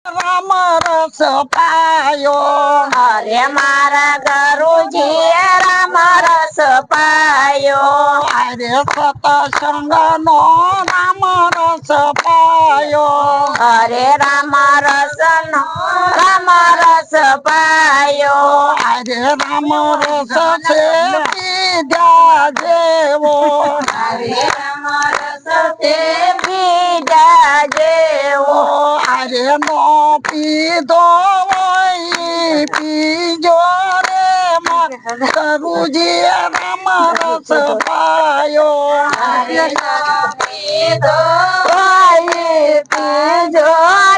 રામ રસ પાયો અરે મારા ગુરુજી રામ રસ પાયો અરે સતસંગ નો રામ રસ પાયો અરે રામ રસ નો રામ રસ પાયો અરે રામ રસ છે પીધા જેવો અરે રામ રસ તે બીજા જેવો અરે નો પીધો હોય પીજો રે ગુરુજી રામ રસ પાયો અરે પીધો હોય પીજો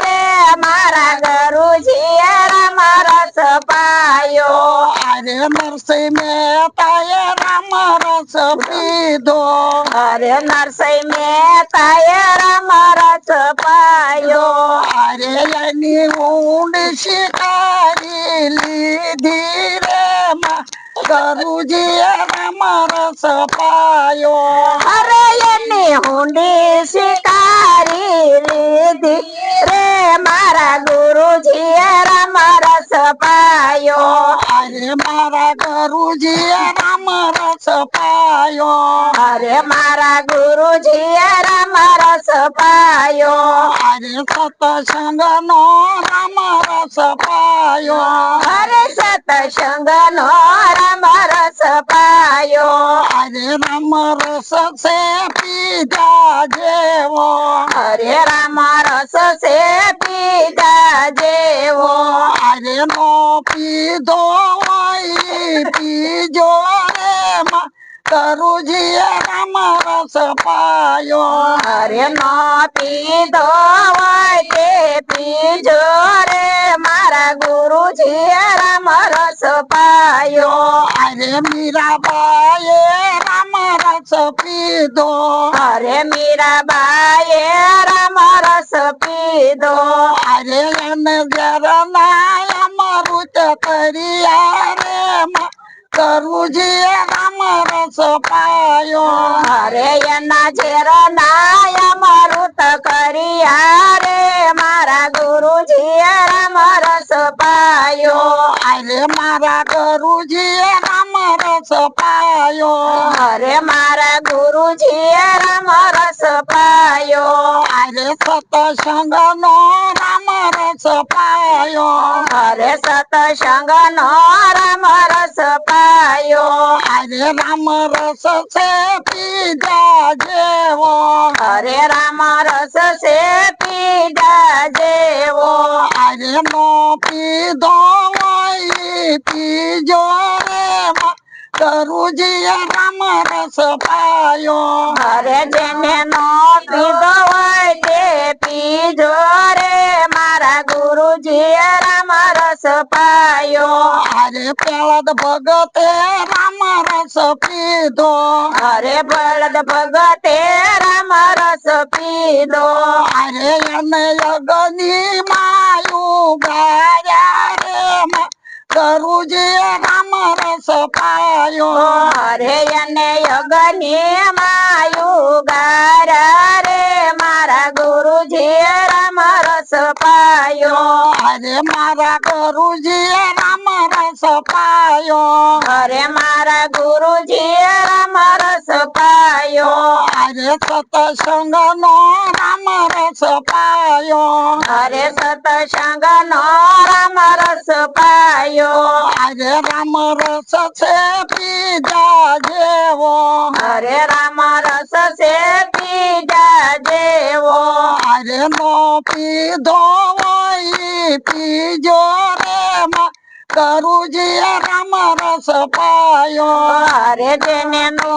રે મારા ગુરુજી રામ રસ પાયો અરે નરસિંહ મહેતાએ રામ રસ પીધો અરે નરસિંહ મહેતાએ રામ રસ પાયો અરે એની ઊંડ શિકારી લીધી રે ગુરુજી રામ રસ પાયો અરે એની હુંડી શિકારી લીધી રે મારા ગુરુજી રામ રસ પાયો અરે મારા ગુરુજી રામ રસ પાયો અરે મારા ગુરુજી રામ રસ પાયો અરે સતસંગ નો રામ રસ પાયો અરે સતસંગ નો રામ રસ પાયો અરે રામ રસ છે પીધા જેવો અરે રામ રસ છે પીધા જેવો અરે નો પીધો હોય પીજો રે ગુરુજી રામ રસ પાયો અરે નો પીધો હોય તે પીજો રે મારા ગુરુજી રામ રસ પાયો અરે મીરાબાએ રામ રસ પીધો અરે મીરાબાએ રામ રસ પીધો અરે એને જરા અમૃત કર્યા રે ગુરુજી રામ રસ પાયો અરે એના ઝેર નાય મરુત કર્યા રે મારા ગુરુજી રામ રસ પાયો અરે મારા ગુરુજી રામ રસ પાયો અરે મારા ગુરુજી રામ રસ પાયો અરે સતસંગ નો રામ રસ પાયો અરે સતસંગ નો રામ રસ પાયો અરે રામ રસ છે પીધા જેવો અરે રામ રસ છે પીધા જેવો અરે નો પીધો હોય પીજો રે ગુરુજી રામ રસ પાયો અરે જેને નો પીધો હોય તે પીજો રે મારા ગુરુજી રામ રસ પાયો અરે પેલા ભગતે રામ રસ પીધો અરે બળદ ભગતે રામ રસ પીધો અરે એને યજ્ઞની માયું ગાયા રે ગુરુજી રામ રસ પાયો અરે એને યજ્ઞની માયું ગારા રે મારા ગુરુજી રામ રસ પાયો અરે મારા ગુરુજી રામ રસ પાયો અરે મારા ગુરુજી રામ રસ પાયો અરે સતસંગ નો રામ રસ પાયો અરે સતસંગ નો રામ રસ પાયો અરે રામ રસ છે પીધા જેવો અરે રામ રસ છે પીધા જેવો અરે નો પીધો હોય પીજો રે ગુરુજી રામ રસ પાયો અરે જેને નો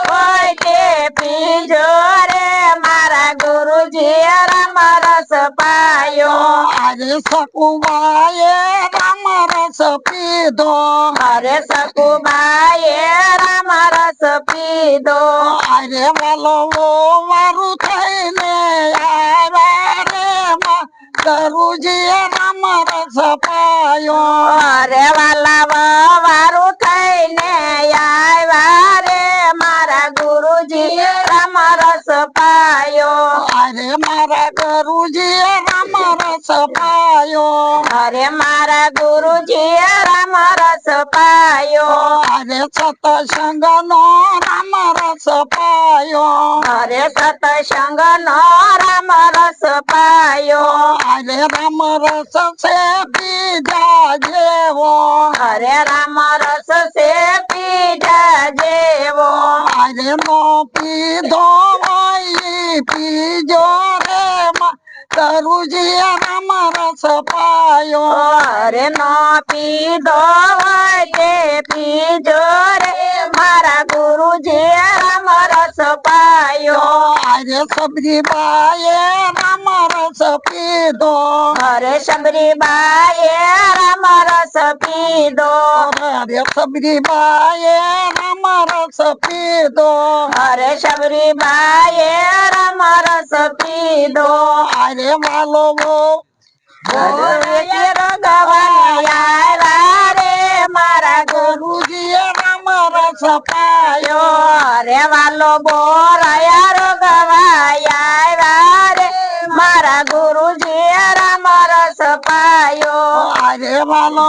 હોય તે પીજો રે મારા ગુરુજી રામ રસ પાયો અરે સકુબાએ રામ રસ પીધો અરે સકુબાએ રામ રસ પીધો અરે વાલો વારું થઈને આવ્યા રે ગુરુજી રામ રસ પાયો અરે વાલા વારું થઈને આવ્યા રે મારા ગુરુજી રામ રસ પાયો અરે મારા ગુરુજી રામ રસ પાયો અરે મારા ગુરુજી રામ રસ પાયો અરે સતસંગ નો રામ રસ પાયો અરે સતસંગ નો રામ રસ પાયો અરે રામ રસ છે પીધા જેવો અરે રામ રસ છે પીધા જેવો અરે નો પીધો હોય પીજો રે ગુરુજી રામ રસ પાયો અરે નો પીધો હોય તે પીજો રે મારા ગુરુજી રામ રસ પાયો અરે સબરી બાએ રામ રસ પીધો અરે શબરીબાએ રામ રસ પીધો અરે સબરી બાએ રામ રસ પીધો અરે શબરીબાએ રામ રસ પીધો અરે વાલો અરે રગવાને આવ્યા રે મારા ગુરુજી રામ રસ પાયો અરે વાલો બોરાયા રગવાયા આવ્યા રે મારા ગુરુજી રામ રસ પાયો અરે વાલો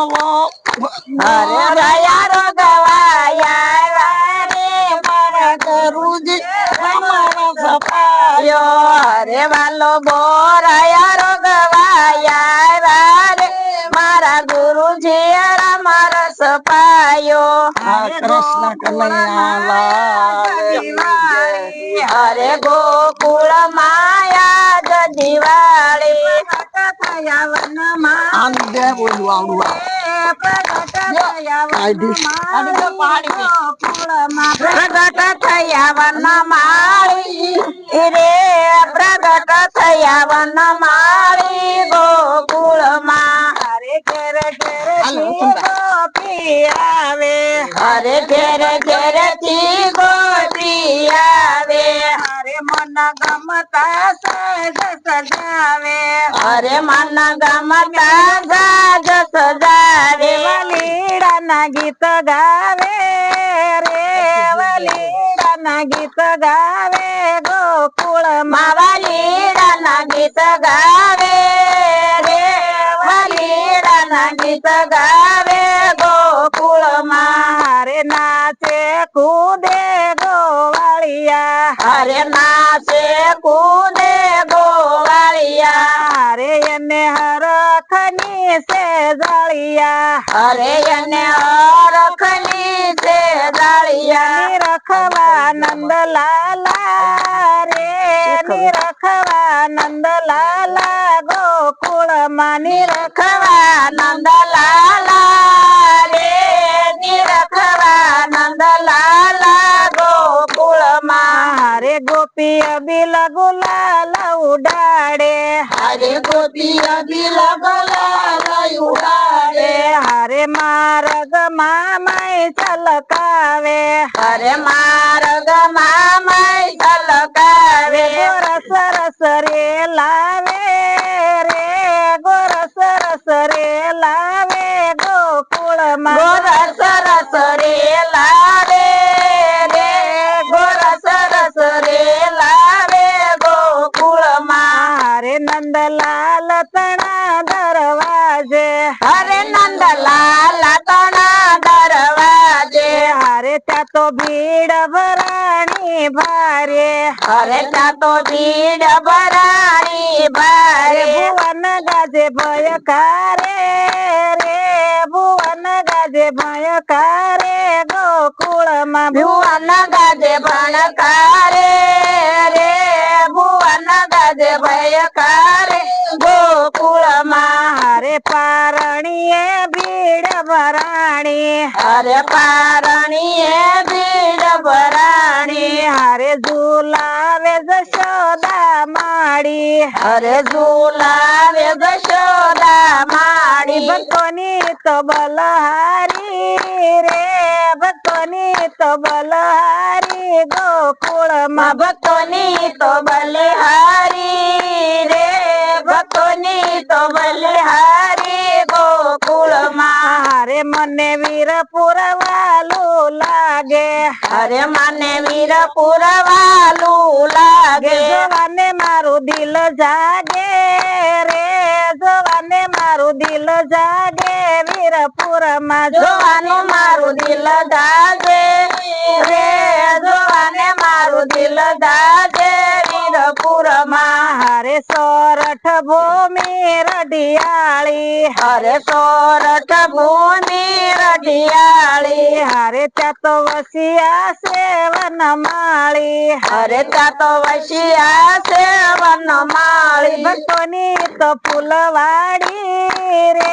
અરે રયા રગવાયા આવ્યા રે મારા ગુરુજી રામ રસ પાયો અરે વાલો બોરાયા રગવાયા આવ્યા રે મારા ગુરુજી રામ રસ પાયો કૃષ્ણ કનૈયા અરે ગોકુળ માયા દિવાળી આમ બે બોલવું પ્રગટ થયા વન માળી રે પ્રગટ થયા વન માળી ગોકુળ માં હરે ઘેર ઘેર ગોપી આવે હરે ઘેર ઘેર થી ગોપી આવે હરે મન ગમતા સજ સજાવે હરે મન ગમતા સજ સજાવે વલીડા ના ગીત ગાવે રે વલીડા ના ગીત ગાવે ગોકુળ માં વલીડા ના ગીત ગાવે રે વલીડા ના ગીત ગાવે ગોકુળ માં હરે નાચે કૂદે ગોવાળિયા હરે નાચે કૂદે ગોવાળિયા હરે એને હરખની સે જાળિયા હરે એને હરખની સે જાળિયા નિરખવા નંદલાલા રે નિરખવા નંદલાલા ગોકુળ માં નિરખવા નંદલાલા રે નિરખવા નંદલાલા ગોકુળ માં હરે ગોપી અબિલ ગુલાલ ઉડાડે હરે ગોપી અબિલ ગુલાલ ઉડાડે હરે માર્ગ માય છલકાવે હરે માર્ગ માય છલકાવે ગોરસ રસ રે લાવે રે ગોરસ રસ રે લાવે ગોકુળ માં ગોરસ રસ રે લાવે રે ગોરસ રસ રે લાવે ગોકુળ માં હરે નંદલાલ તણા દરવાજે હરે નંદલાલ તણા દરવાજે હરે ત્યાં તો ભીડ ભરાણી ભારે હરે ત્યાં તો ભીડ ભરાણી ભારે ભુવન ગાજે ભયકારે રે ભુવન ગાજે ભયકારે ગોકુળ માં ભુવન ગાજે ભણકારે રે ભુવન ગાજે ભયકારે ગોકુળ માં હરે પારણીએ ભીડ ભરાણી હરે પારણીએ ભીડ ભરાણી હરે ઝુલાવે જશોદા માડી હરે ઝુલાવે જશોદા માડી ભક્તોની તો બલહારી રે ભક્તોની તો બલહારી ગોકુળ માં ભક્તોની તો બલહારી રે ભક્તોની તો બલહારી ગોકુળ માં હરે મને વીર પુરવાલું લાગે હરે મને વીર પુરવાલું લાગે જવાને મારું દિલ જાગે રે જોવાને મારું દિલ જાગે વીરપુરમાં જોવાનું મારું દિલ જાગે રે જોવાને મારું દિલ જાગે વીરપુરમાં હરે સોરઠ ભૂમિ રઢિયાળી હરે સોરઠ ભૂમિ રઢિયાળી હરે ત્યાં તો વસિયા છે વનમાળી હરે ત્યાં તો વસિયા છે વનમાળી ભક્તોની તો ફૂલવાડી રે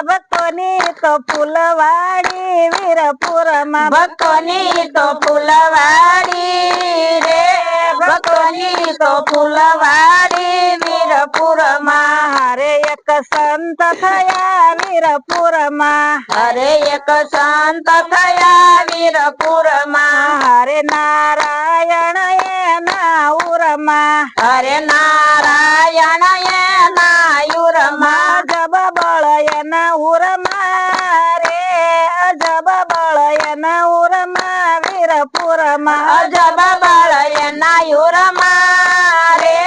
ભક્તોની તો ફૂલવાડી વીરપુરમાં ભક્તોની તો ફૂલવાડી રે ભક્તોની તો ફૂલવાડી વીરપુરમાં હરે એક સંત થયા વીરપુરમાં હરે એક સંત થયા વીરપુરમાં હરે નારાયણ એના ઉરમાં હરે નારાયણ એના ઉરમાં જબ બળ એના ઉરમાં રે અજબ બળ એના ઉરમાં વીરપુરમાં અજબ બળ એના ઉરમાં રે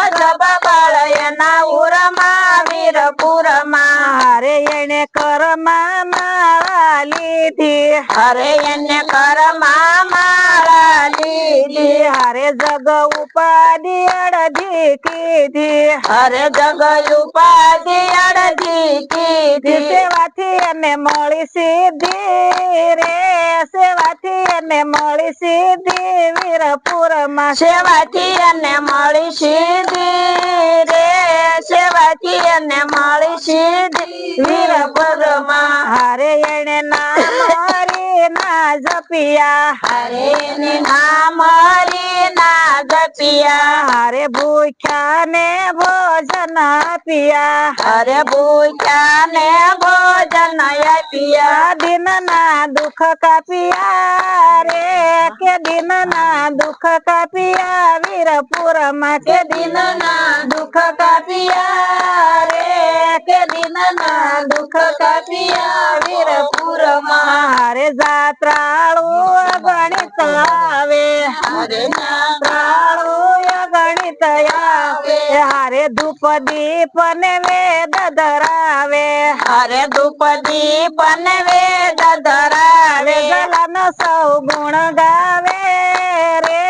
અજબ બળ એના ઉરમાં વીરપુરમાં હરે એને કરમાં માળા લીધી હરે એને કરમાં માળા લીધી હરે જગ ઉપાધિ અડધી કીધી હરે જગ ઉપાધિ અડધી કીધી સેવાથી એને મળી સિદ્ધિ રે સેવાથી એને મળી સિદ્ધિ વીરપુરમાં સેવાથી એને મળી સિદ્ધિ રે સેવાથી એને મળી સિદ્ધિ વીરપુરમાં હરે એને નામ હરી ના જપિયા હરે એને નામ હરી ના જપિયા હરે ભૂખ્યા ને ભોજન આપ્યા હરે ભૂખ્યા ને ભોજન આપ્યા દિન ના દુઃખ કાપ્યા રે કે દિન ના દુઃખ કાપ્યા વીરપુરમાં કે દિન ના દુઃખ કાપ્યા રે કે દિન ના દુઃખ કાપ્યા વીરપુરમાં હરે જાત્રાળુ ગણિત આવે હરે જાત્રાળુ ગણિત આવે હરે ધૂપ દીપ ને વેદ ધરાવે હરે ધૂપ દીપ ને વેદ ધરાવે જલન સૌ ગુણ ગાવે રે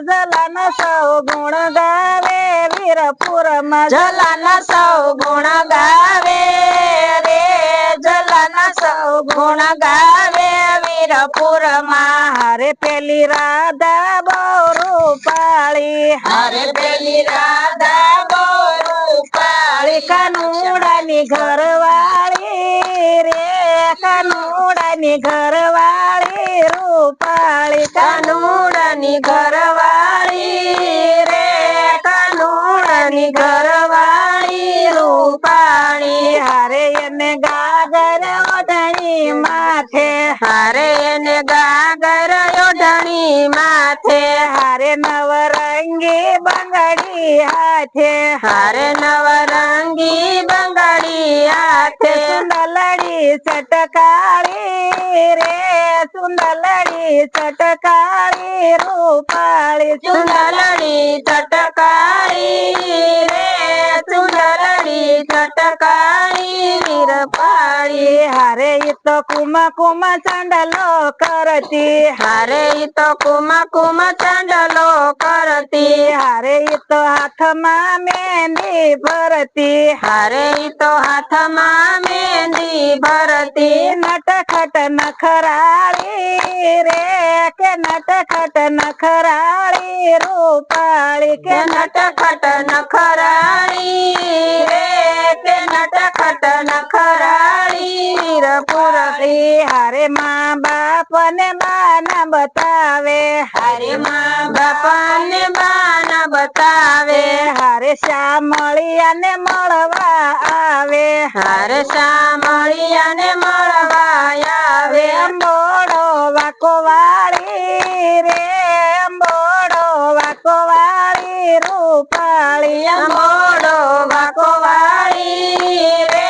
જલન સૌ ગુણ ગાવે વીરપુરમાં જલન સૌ ગુણ ગાવે રે જલન સૌ ગુણ ગાવે વીરપુરમાં હરે પેલી રાધા બહુ રૂપાળી હરે પેલી રાધા બહુ રૂપાળી કાનુડાની ઘરવાળી રે કાનુડાની ઘરવાળી રૂપાળી કાનુડાની ઘરવાળી રે કાનુડાની ઘરવાળી રૂપાળી હરે એને ગાગર ઓઢણી માથે હરે એને ગાગર ઓઢણી માથે હરે નવરંગી બંગડી હાથે હરે નવરંગી બંગડી હાથે સુંદરડી ચટકાળી રે સુંદરડી ચટકાળી રૂપાળી સુંદરડી ચટકાળી રે સુંદરડી ચટકાળી વીરપાળી હરે તો કુમ ચાંડલો કરતી હરે તો કુમ ચાંડલો કરતી હરે તો હાથમાં મહેંદી ભરતી હરે તો હાથમાં મહેંદી ભરતી નટખટ નખરાળી રે કે નટખટ નખરાળી રૂપાળી કે નટખટ નખરાળી રે કે નટખટ નખરાળી વીરપુરી હરે મા બાપ ને બાના બતાવે હરે મા બાપ ને બાના બતાવે હરે શ્યામળિયા ને મળવા આવે હરે શ્યામળિયા ને મળવા આવે અંબોડો વાકો વાળી રે અંબોડો વાકો વાળી રૂપાળી અંબોડો વાકો વાળી રે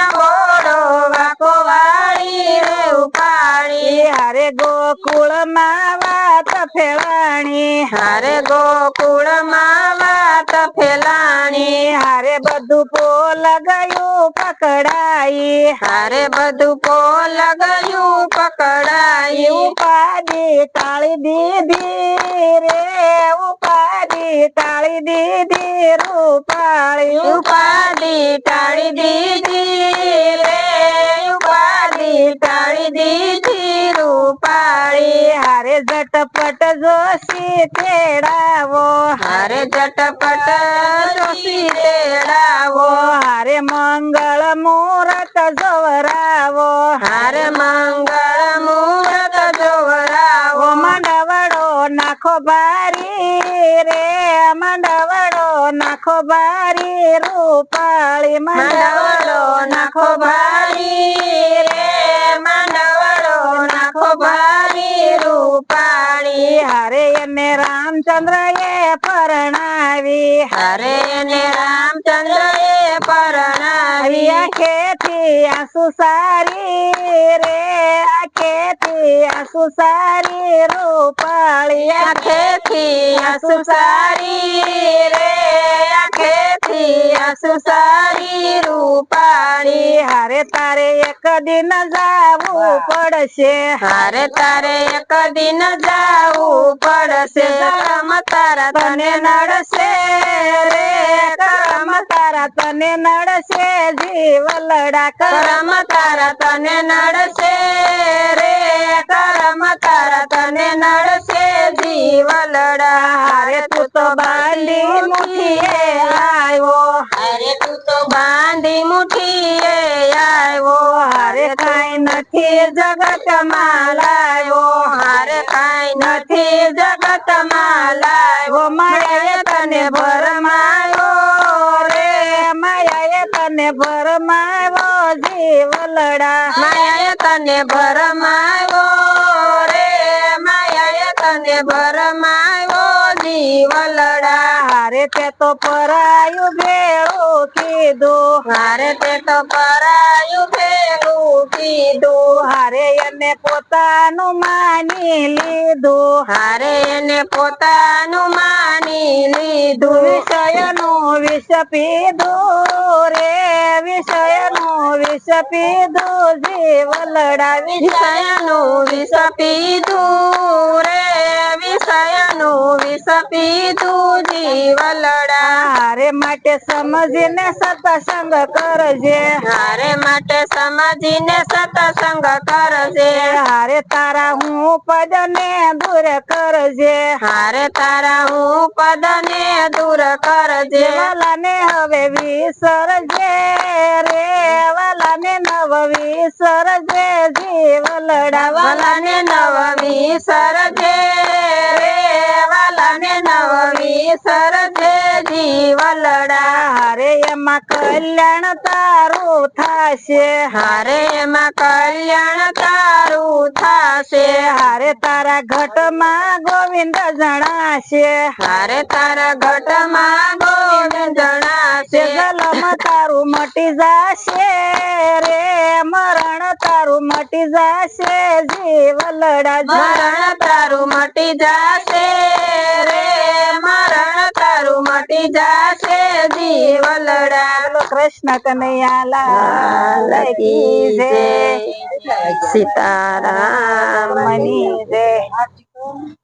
અંબોડો વાકો વાળી રૂપાળી હરે ગોકુળ માં વાત ફેલાણી હરે ગોકુળ માં વાત રમત ફેલાણી હારે બધું પોલ ગયું પકડાઈ હારે બધું પોલ ગયું પકડાઈ ઉપાધિ ટાળી દીધી રે ઉપાધિ ટાળી દીધી રૂપાળી ઉપાધિ ટાળી દીધી રે ઉપાધિ ટાળી દીધી રૂપાળી હારે ઝટપટ જોશી તેડાવો હારે ઝટપટ જોશી તેડાવો હારે મંગળ મુહૂર્ત જોવરાવો હારે મંગળ મુહૂર્ત જોવરાવો મંડવડો નાખો બારી રે મંડવડો નાખો બારી રૂપાળી મંડવડો નાખો બારી રે મંડવડો નાખો બારી રૂપાળી હારે એને રામચંદ્ર એ પરણાવી હારે એને રામચંદ્ર એ પરણાવી આંખેથી આંસુ સારી રે આંખેથી આંસુ સારી રૂપાળી આંખેથી આંસુ સારી રે આંખેથી આંસુ સારી રૂપાળી હારે તારે એક દિન જાવું પડશે હારે તારે એક દિન જાવું પડશે કરમ તારા તને નડશે રે કરમ તારા તને નડશે જીવલડા કરમ તારા તને નડશે રે કરમ તારા તને નડશે જીવલડા હારે તું તો બાંધી મુઠીએ આવ્યો હારે તું તો બાંધી મુઠીએ આવ્યો હારે કાંઈ નથી જગતમાં લાવ્યો હારે કાંઈ નથી જગતમાં લાવ્યો માયાએ તને ભરમાયો રે માયાએ તને ભરમાયો જીવલડા માયાએ તને ભરમાયો રે માયાએ તને ભરમાયો જીવલડા હારે તે તો પરાયું ભેળું કીધું હારે તે તો પરાયું ભેળું કીધું હારે એને પોતાનું માની લીધું હારે એને પોતાનું માની લીધું વિષયનું વિષ પીધું રે વિષયનું વિષ પીધું જીવલડા વિષયનું વિષ પીધું રે વિષયનું વિષ પીધું જીવલડા હારે માટે સમજીને સત્સંગ કરજે હારે માટે સમજીને સત્સંગ કરજે હારે તારા હું પદને દૂર કરજે હારે તારા હું પદને દૂર કરજે વાલાને હવે વિસરજે રે વાલાને નવ વિસરજે જીવલડા વાલાને નવ વિસરજે રે વાલાને નવ વિસરજે જીવલડા હારે એમાં કલ્યાણ તારું થાશે હારે એમાં કલ્યાણ તારું થાશે હારે તારા ઘટમાં ગોવિંદ જણાશે હારે તારા ઘટમાં ગોવિંદ જણાશે જલમ તારું મટી જાશે રે મરણ તારું મટી જાશે જીવલડા મરણ તારું મટી જાશે રે મરણ તારું મટી જાશે જીવલડા કૃષ્ણ કનૈયા લાલ કી જય સીતારામ ની જય